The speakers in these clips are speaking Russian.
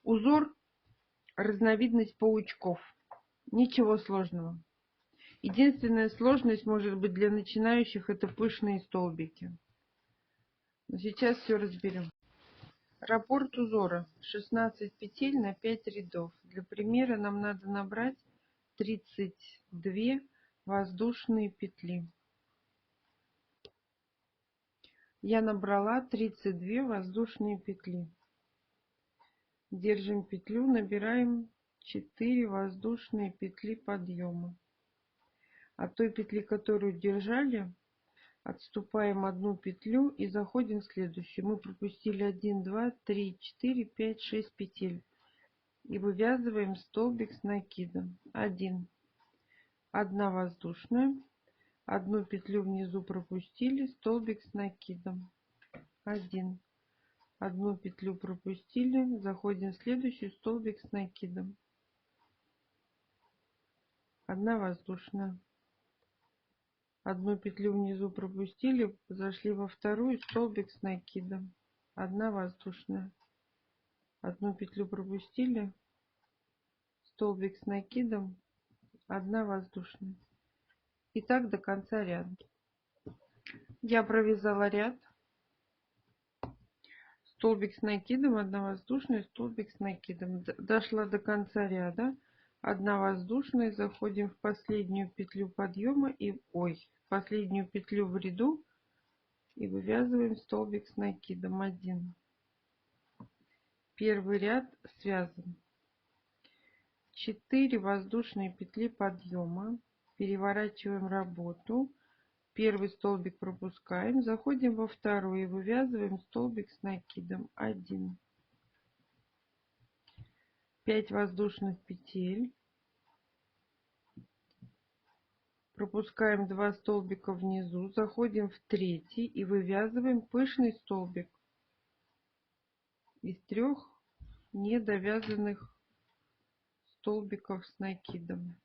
Узор — разновидность паучков. Ничего сложного. Единственная сложность может быть для начинающих — это пышные столбики. Но сейчас все разберем. Раппорт узора: 16 петель на 5 рядов. Для примера нам надо набрать 32 воздушные петли. Я набрала 32 воздушные петли. Держим петлю, набираем 4 воздушные петли подъема. От той петли, которую держали, отступаем одну петлю и заходим в следующую. Мы пропустили 1, 2, 3, 4, 5, 6 петель. И вывязываем столбик с накидом. 1 воздушная. Одну петлю внизу пропустили, столбик с накидом. 1. Одну петлю пропустили, заходим в следующую, столбик с накидом. 1 воздушная. Одну петлю внизу пропустили, зашли во вторую, столбик с накидом. 1 воздушная. Одну петлю пропустили, столбик с накидом, 1 воздушная. И так до конца ряда. Я провязала ряд. Столбик с накидом, 1 воздушная, столбик с накидом. Дошла до конца ряда. 1 воздушная, заходим в последнюю петлю подъема и последнюю петлю в ряду и вывязываем столбик с накидом. 1. Первый ряд связан. 4 воздушные петли подъема. Переворачиваем работу. Первый столбик пропускаем, заходим во второй и вывязываем столбик с накидом. 1. 5 воздушных петель. Пропускаем 2 столбика внизу, заходим в третий и вывязываем пышный столбик из 3 недовязанных столбиков с накидом.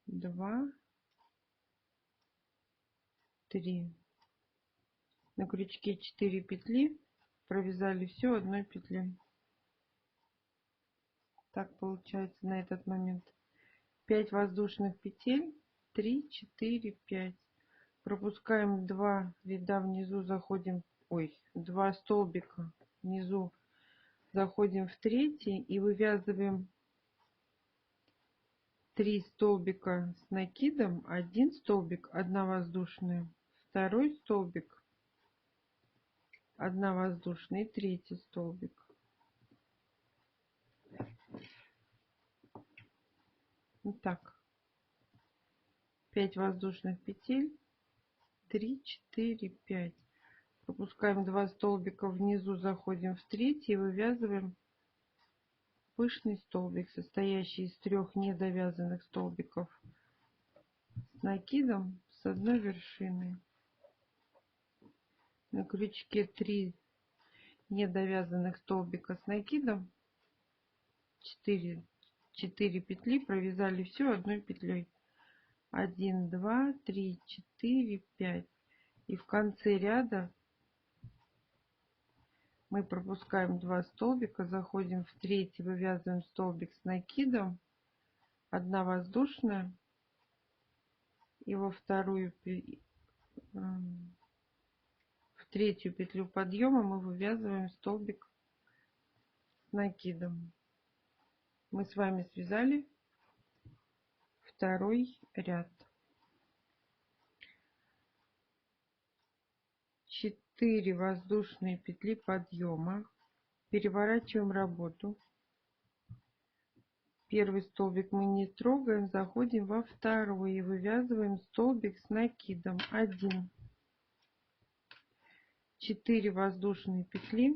2, 3. На крючке 4 петли, провязали все одной петлей. Так получается на этот момент. 5 воздушных петель, 3, 4, 5. Пропускаем 2 ряда внизу, заходим, 2 столбика внизу, заходим в третий и вывязываем 3 столбика с накидом, 1 столбик, 1 воздушная, второй столбик, 1 воздушная и третий столбик. Вот так. 5 воздушных петель, 3, 4, 5. Пропускаем 2 столбика внизу, заходим в третий и вывязываем пышный столбик, состоящий из 3 недовязанных столбиков с накидом с одной вершиной. На крючке 3 недовязанных столбика с накидом, 4 петли, провязали все одной петлей. 1, 2, 3, 4, 5. И в конце ряда мы пропускаем 2 столбика, заходим в третий, вывязываем столбик с накидом, 1 воздушная, и во вторую, в третью петлю подъема мы вывязываем столбик с накидом. Мы с вами связали второй ряд. 4 воздушные петли подъема. Переворачиваем работу. Первый столбик мы не трогаем, заходим во второй и вывязываем столбик с накидом. 1. 4 воздушные петли.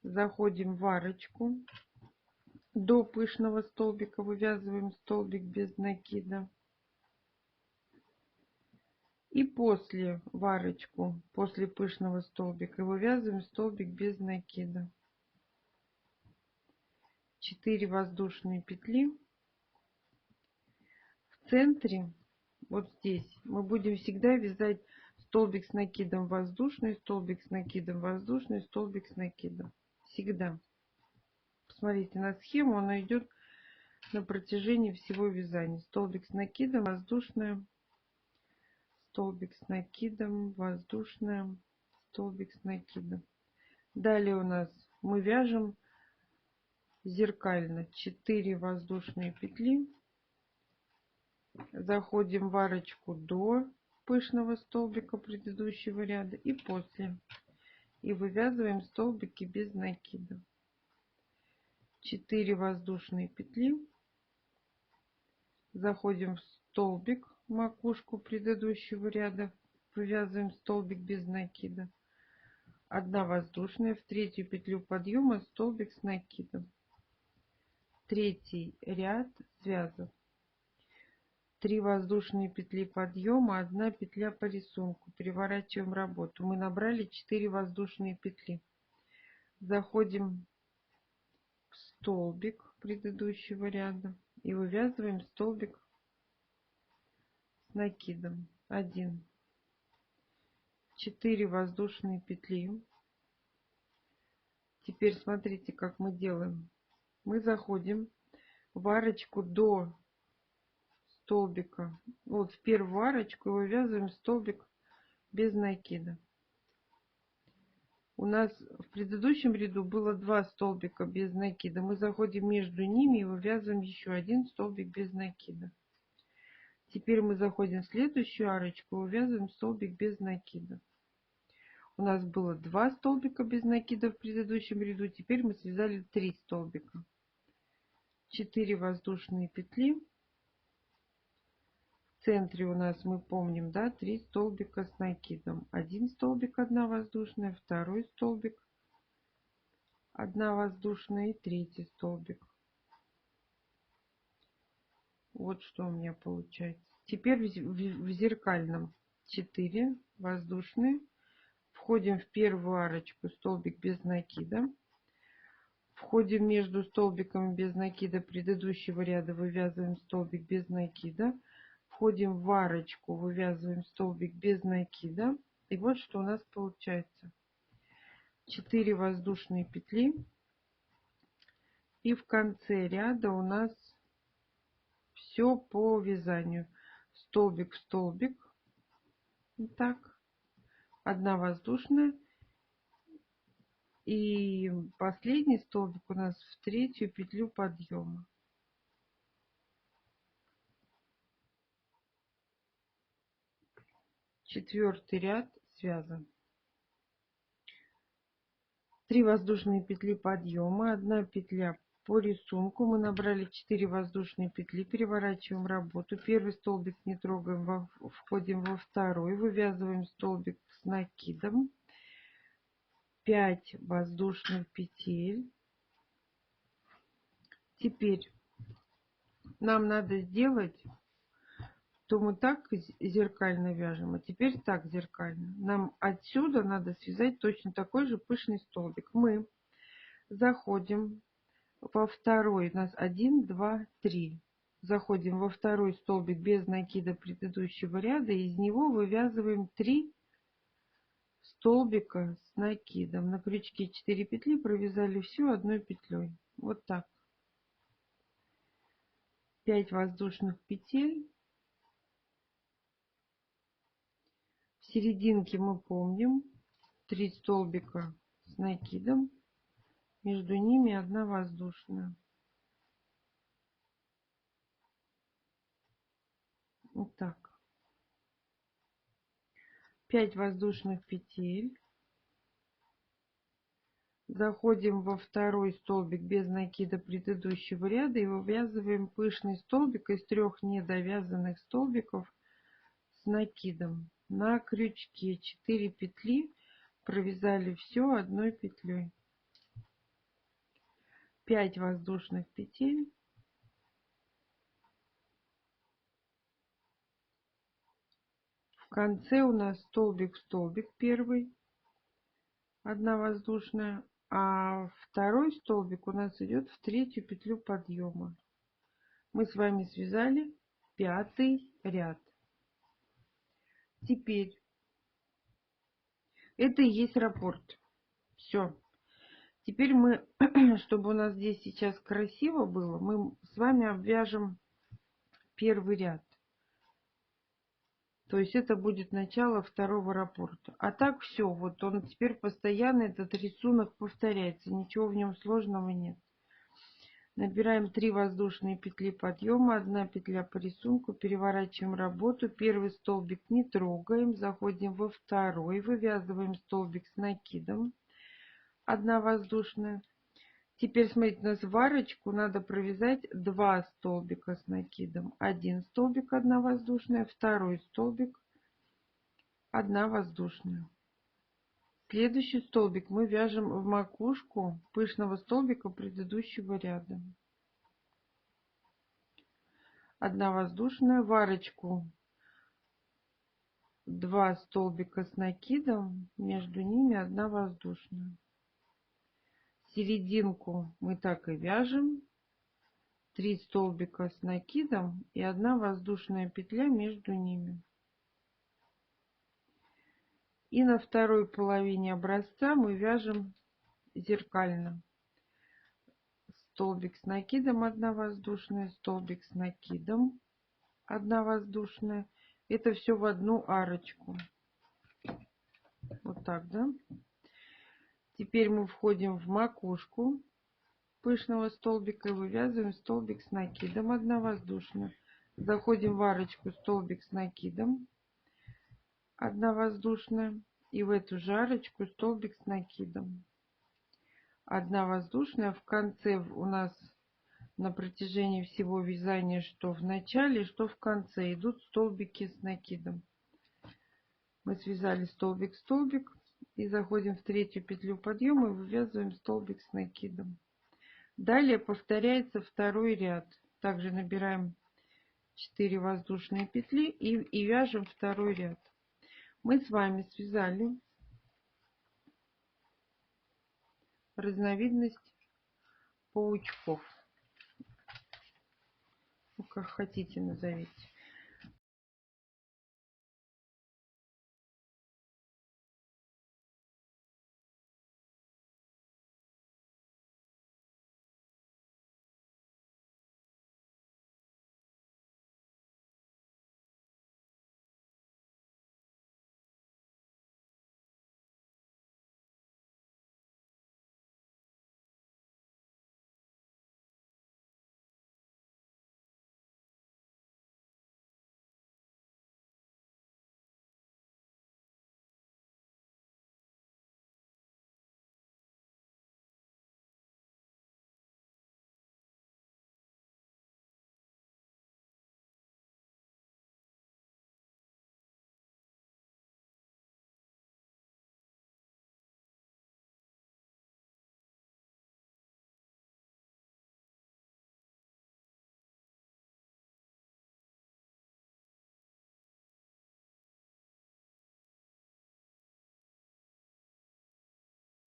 Заходим в арочку. До пышного столбика вывязываем столбик без накида. И после в арочку, после пышного столбика, вывязываем столбик без накида. 4 воздушные петли. В центре, вот здесь, мы будем всегда вязать столбик с накидом воздушный, столбик с накидом воздушный, столбик с накидом. Всегда. Посмотрите на схему, она идет на протяжении всего вязания. Столбик с накидом, воздушная, столбик с накидом, воздушная, столбик с накидом. Далее у нас мы вяжем зеркально 4 воздушные петли, заходим в арочку до пышного столбика предыдущего ряда и после, и вывязываем столбики без накида. 4 воздушные петли, заходим в столбик, макушку предыдущего ряда, вывязываем столбик без накида, 1 воздушная, в третью петлю подъема столбик с накидом, третий ряд связок, 3 воздушные петли подъема, 1 петля по рисунку, переворачиваем работу. Мы набрали 4 воздушные петли, заходим в столбик предыдущего ряда и вывязываем столбик с накидом. 1, 4 воздушные петли. Теперь смотрите, как мы делаем. Мы заходим в арочку до столбика, вот в первую арочку, и вывязываем столбик без накида. У нас в предыдущем ряду было 2 столбика без накида. Мы заходим между ними и вывязываем еще 1 столбик без накида. Теперь мы заходим в следующую арочку и вывязываем столбик без накида. У нас было 2 столбика без накида в предыдущем ряду. Теперь мы связали 3 столбика. 4 воздушные петли. В центре у нас, мы помним, да, 3 столбика с накидом. 1 столбик, 1 воздушная, 2 столбик, 1 воздушная и 3 столбик. Вот что у меня получается. Теперь в зеркальном 4 воздушные. Входим в первую арочку, столбик без накида. Входим между столбиками без накида предыдущего ряда, вывязываем столбик без накида. Входим в арочку, вывязываем столбик без накида. И вот что у нас получается. 4 воздушные петли. И в конце ряда у нас все по вязанию. Столбик в столбик. Вот так. 1 воздушная. И последний столбик у нас в третью петлю подъема. Четвертый ряд связан. 3 воздушные петли подъема, 1 петля по рисунку. Мы набрали 4 воздушные петли, переворачиваем работу. Первый столбик не трогаем, входим во второй, вывязываем столбик с накидом. 5 воздушных петель. Теперь нам надо сделать, то мы так зеркально вяжем, а теперь так зеркально. Нам отсюда надо связать точно такой же пышный столбик. Мы заходим во второй, у нас 1, 2, 3. Заходим во второй столбик без накида предыдущего ряда, и из него вывязываем 3 столбика с накидом. На крючке 4 петли провязали всю 1 петлей. Вот так. 5 воздушных петель. В серединке мы помним 3 столбика с накидом. Между ними 1 воздушная. Вот так. 5 воздушных петель. Заходим во второй столбик без накида предыдущего ряда и вывязываем пышный столбик из 3 недовязанных столбиков с накидом. На крючке 4 петли провязали все 1 петлей. 5 воздушных петель. В конце у нас столбик в столбик первый, 1 воздушная, а второй столбик у нас идет в третью петлю подъема. Мы с вами связали 5-й ряд. Теперь это и есть раппорт. Все. Теперь мы, чтобы у нас здесь сейчас красиво было, мы с вами обвяжем первый ряд. То есть это будет начало второго раппорта. А так все, вот он теперь постоянно, этот рисунок повторяется, ничего в нем сложного нет. Набираем 3 воздушные петли подъема, 1 петля по рисунку, переворачиваем работу, первый столбик не трогаем, заходим во второй, вывязываем столбик с накидом, 1 воздушная. Теперь смотрите, у нас в арочку надо провязать 2 столбика с накидом, 1 столбик, 1 воздушная, второй столбик, 1 воздушная. Следующий столбик мы вяжем в макушку пышного столбика предыдущего ряда. 1 воздушная, в арочку 2 столбика с накидом, между ними 1 воздушная. Серединку мы так и вяжем, 3 столбика с накидом и 1 воздушная петля между ними. И на второй половине образца мы вяжем зеркально. Столбик с накидом, 1 воздушная, столбик с накидом, 1 воздушная. Это все в одну арочку. Вот так, да? Теперь мы входим в макушку пышного столбика и вывязываем столбик с накидом, 1 воздушная. Заходим в арочку, столбик с накидом, 1 воздушная. И в эту же арочку столбик с накидом, 1 воздушная. В конце у нас на протяжении всего вязания, что в начале, что в конце, идут столбики с накидом. Мы связали столбик-столбик и заходим в третью петлю подъема и вывязываем столбик с накидом. Далее повторяется второй ряд. Также набираем 4 воздушные петли и вяжем второй ряд. Мы с вами связали разновидность паучков. Ну, как хотите назовите.